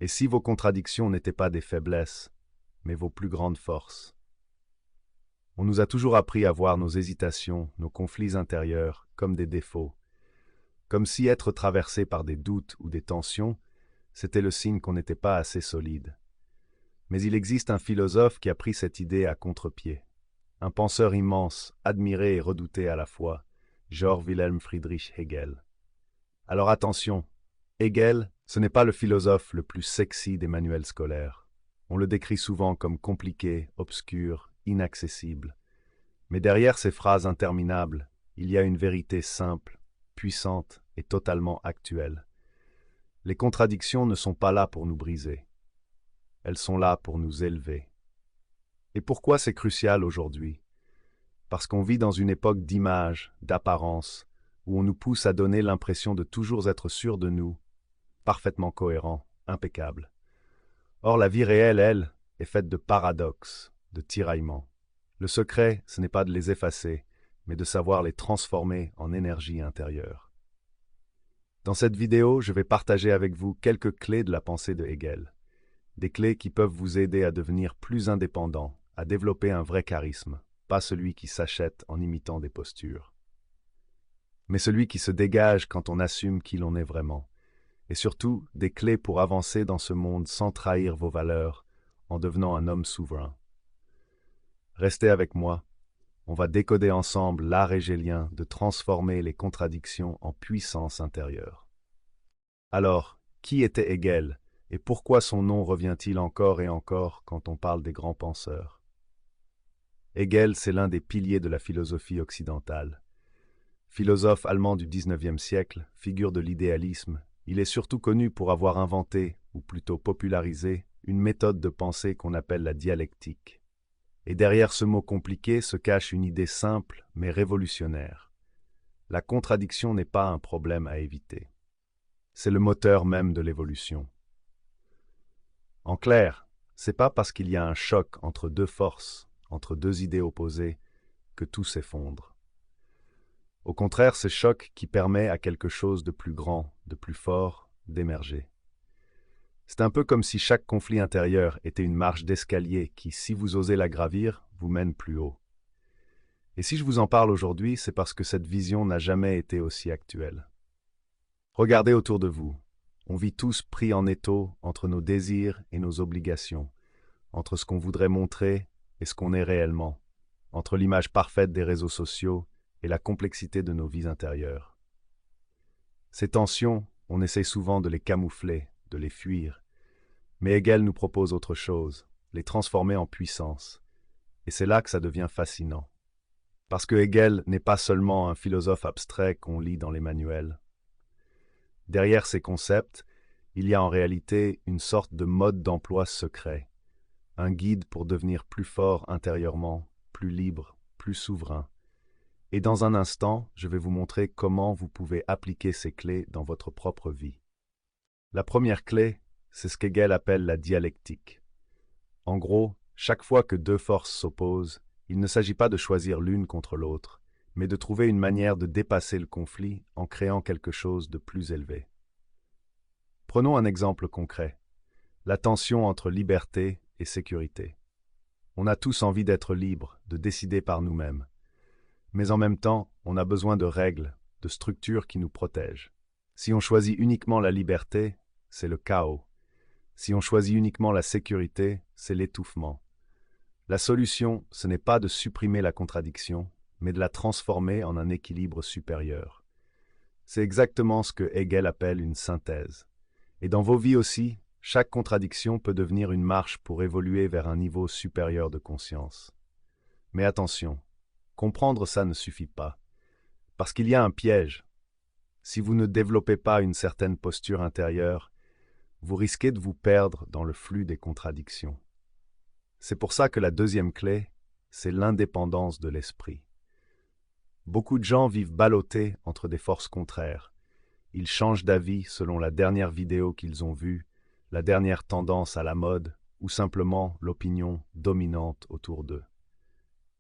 Et si vos contradictions n'étaient pas des faiblesses, mais vos plus grandes forces? On nous a toujours appris à voir nos hésitations, nos conflits intérieurs, comme des défauts, comme si être traversé par des doutes ou des tensions, c'était le signe qu'on n'était pas assez solide. Mais il existe un philosophe qui a pris cette idée à contre-pied. Un penseur immense, admiré et redouté à la fois, Georg Wilhelm Friedrich Hegel. Alors attention, Hegel, ce n'est pas le philosophe le plus sexy des manuels scolaires. On le décrit souvent comme compliqué, obscur, inaccessible. Mais derrière ces phrases interminables, il y a une vérité simple, puissante et totalement actuelle. Les contradictions ne sont pas là pour nous briser. Elles sont là pour nous élever. Et pourquoi c'est crucial aujourd'hui? Parce qu'on vit dans une époque d'images, d'apparence, où on nous pousse à donner l'impression de toujours être sûr de nous, parfaitement cohérent, impeccable. Or, la vie réelle, elle, est faite de paradoxes, de tiraillements. Le secret, ce n'est pas de les effacer, mais de savoir les transformer en énergie intérieure. Dans cette vidéo, je vais partager avec vous quelques clés de la pensée de Hegel. Des clés qui peuvent vous aider à devenir plus indépendant, à développer un vrai charisme, pas celui qui s'achète en imitant des postures, mais celui qui se dégage quand on assume qui l'on est vraiment. Et surtout, des clés pour avancer dans ce monde sans trahir vos valeurs, en devenant un homme souverain. Restez avec moi, on va décoder ensemble l'art hégélien de transformer les contradictions en puissance intérieure. Alors, qui était Hegel, et pourquoi son nom revient-il encore et encore quand on parle des grands penseurs? Hegel, c'est l'un des piliers de la philosophie occidentale. Philosophe allemand du XIXe siècle, figure de l'idéalisme, il est surtout connu pour avoir inventé, ou plutôt popularisé, une méthode de pensée qu'on appelle la dialectique. Et derrière ce mot compliqué se cache une idée simple mais révolutionnaire. La contradiction n'est pas un problème à éviter. C'est le moteur même de l'évolution. En clair, c'est pas parce qu'il y a un choc entre deux forces, entre deux idées opposées, que tout s'effondre. Au contraire, c'est choc qui permet à quelque chose de plus grand, de plus fort, d'émerger. C'est un peu comme si chaque conflit intérieur était une marche d'escalier qui, si vous osez la gravir, vous mène plus haut. Et si je vous en parle aujourd'hui, c'est parce que cette vision n'a jamais été aussi actuelle. Regardez autour de vous. On vit tous pris en étau entre nos désirs et nos obligations, entre ce qu'on voudrait montrer et ce qu'on est réellement, entre l'image parfaite des réseaux sociaux et la complexité de nos vies intérieures. Ces tensions, on essaie souvent de les camoufler, de les fuir, mais Hegel nous propose autre chose, les transformer en puissance. Et c'est là que ça devient fascinant. Parce que Hegel n'est pas seulement un philosophe abstrait qu'on lit dans les manuels. Derrière ces concepts, il y a en réalité une sorte de mode d'emploi secret, un guide pour devenir plus fort intérieurement, plus libre, plus souverain. Et dans un instant, je vais vous montrer comment vous pouvez appliquer ces clés dans votre propre vie. La première clé, c'est ce qu'Hegel appelle la dialectique. En gros, chaque fois que deux forces s'opposent, il ne s'agit pas de choisir l'une contre l'autre, mais de trouver une manière de dépasser le conflit en créant quelque chose de plus élevé. Prenons un exemple concret, la tension entre liberté et sécurité. On a tous envie d'être libres, de décider par nous-mêmes. Mais en même temps, on a besoin de règles, de structures qui nous protègent. Si on choisit uniquement la liberté, c'est le chaos. Si on choisit uniquement la sécurité, c'est l'étouffement. La solution, ce n'est pas de supprimer la contradiction, mais de la transformer en un équilibre supérieur. C'est exactement ce que Hegel appelle une synthèse. Et dans vos vies aussi, chaque contradiction peut devenir une marche pour évoluer vers un niveau supérieur de conscience. Mais attention, comprendre ça ne suffit pas, parce qu'il y a un piège. Si vous ne développez pas une certaine posture intérieure, vous risquez de vous perdre dans le flux des contradictions. C'est pour ça que la deuxième clé, c'est l'indépendance de l'esprit. Beaucoup de gens vivent ballottés entre des forces contraires. Ils changent d'avis selon la dernière vidéo qu'ils ont vue, la dernière tendance à la mode, ou simplement l'opinion dominante autour d'eux.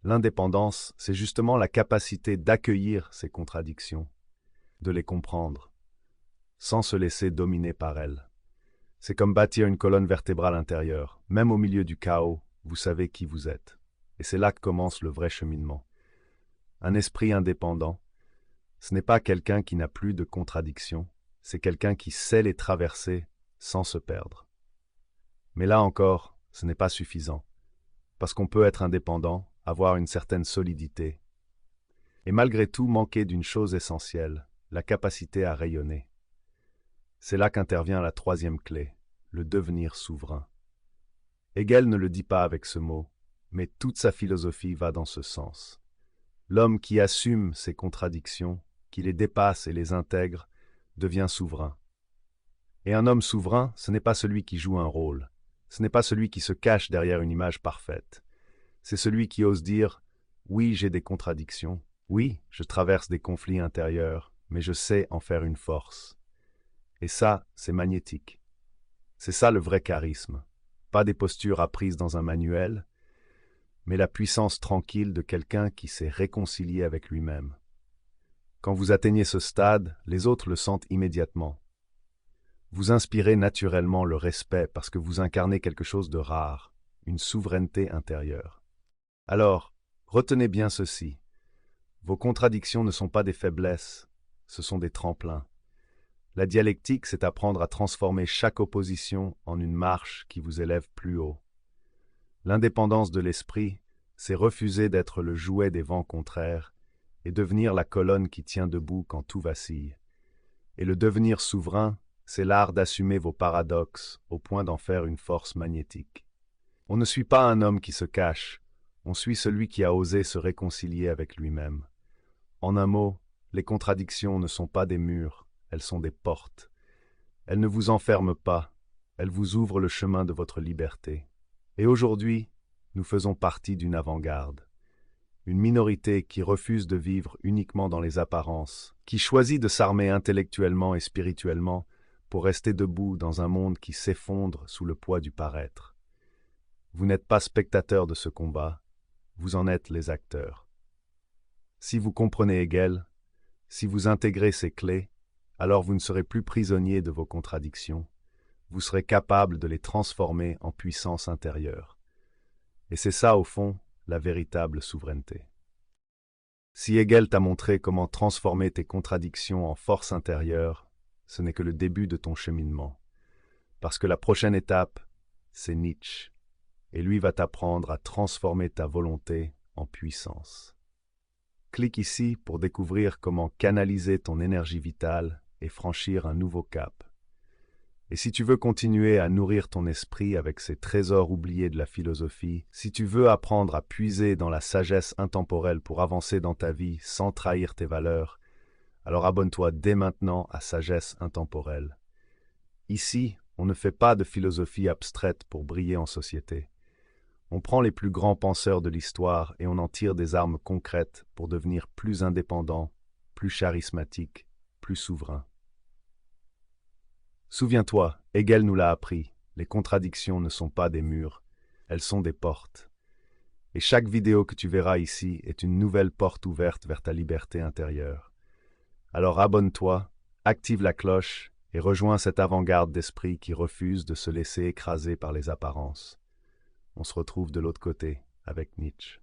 L'indépendance, c'est justement la capacité d'accueillir ces contradictions, de les comprendre, sans se laisser dominer par elles. C'est comme bâtir une colonne vertébrale intérieure. Même au milieu du chaos, vous savez qui vous êtes. Et c'est là que commence le vrai cheminement. Un esprit indépendant, ce n'est pas quelqu'un qui n'a plus de contradictions, c'est quelqu'un qui sait les traverser sans se perdre. Mais là encore, ce n'est pas suffisant, parce qu'on peut être indépendant, avoir une certaine solidité, et malgré tout manquer d'une chose essentielle, la capacité à rayonner. C'est là qu'intervient la troisième clé, le devenir souverain. Hegel ne le dit pas avec ce mot, mais toute sa philosophie va dans ce sens. L'homme qui assume ses contradictions, qui les dépasse et les intègre, devient souverain. Et un homme souverain, ce n'est pas celui qui joue un rôle, ce n'est pas celui qui se cache derrière une image parfaite. C'est celui qui ose dire « Oui, j'ai des contradictions, oui, je traverse des conflits intérieurs, mais je sais en faire une force. » Et ça, c'est magnétique. C'est ça le vrai charisme. Pas des postures apprises dans un manuel, mais la puissance tranquille de quelqu'un qui s'est réconcilié avec lui-même. Quand vous atteignez ce stade, les autres le sentent immédiatement. Vous inspirez naturellement le respect parce que vous incarnez quelque chose de rare, une souveraineté intérieure. Alors, retenez bien ceci. Vos contradictions ne sont pas des faiblesses, ce sont des tremplins. La dialectique, c'est apprendre à transformer chaque opposition en une marche qui vous élève plus haut. L'indépendance de l'esprit, c'est refuser d'être le jouet des vents contraires et devenir la colonne qui tient debout quand tout vacille. Et le devenir souverain, c'est l'art d'assumer vos paradoxes au point d'en faire une force magnétique. On ne suit pas un homme qui se cache, on suit celui qui a osé se réconcilier avec lui-même. En un mot, les contradictions ne sont pas des murs, elles sont des portes. Elles ne vous enferment pas, elles vous ouvrent le chemin de votre liberté. Et aujourd'hui, nous faisons partie d'une avant-garde. Une minorité qui refuse de vivre uniquement dans les apparences, qui choisit de s'armer intellectuellement et spirituellement pour rester debout dans un monde qui s'effondre sous le poids du paraître. Vous n'êtes pas spectateur de ce combat, vous en êtes les acteurs. Si vous comprenez Hegel, si vous intégrez ces clés, alors vous ne serez plus prisonnier de vos contradictions, vous serez capable de les transformer en puissance intérieure. Et c'est ça, au fond, la véritable souveraineté. Si Hegel t'a montré comment transformer tes contradictions en force intérieure, ce n'est que le début de ton cheminement. Parce que la prochaine étape, c'est Nietzsche. Et lui va t'apprendre à transformer ta volonté en puissance. Clique ici pour découvrir comment canaliser ton énergie vitale et franchir un nouveau cap. Et si tu veux continuer à nourrir ton esprit avec ces trésors oubliés de la philosophie, si tu veux apprendre à puiser dans la sagesse intemporelle pour avancer dans ta vie sans trahir tes valeurs, alors abonne-toi dès maintenant à Sagesse Intemporelle. Ici, on ne fait pas de philosophie abstraite pour briller en société. On prend les plus grands penseurs de l'histoire et on en tire des armes concrètes pour devenir plus indépendant, plus charismatique, plus souverain. Souviens-toi, Hegel nous l'a appris, les contradictions ne sont pas des murs, elles sont des portes. Et chaque vidéo que tu verras ici est une nouvelle porte ouverte vers ta liberté intérieure. Alors abonne-toi, active la cloche et rejoins cette avant-garde d'esprit qui refuse de se laisser écraser par les apparences. On se retrouve de l'autre côté avec Nietzsche.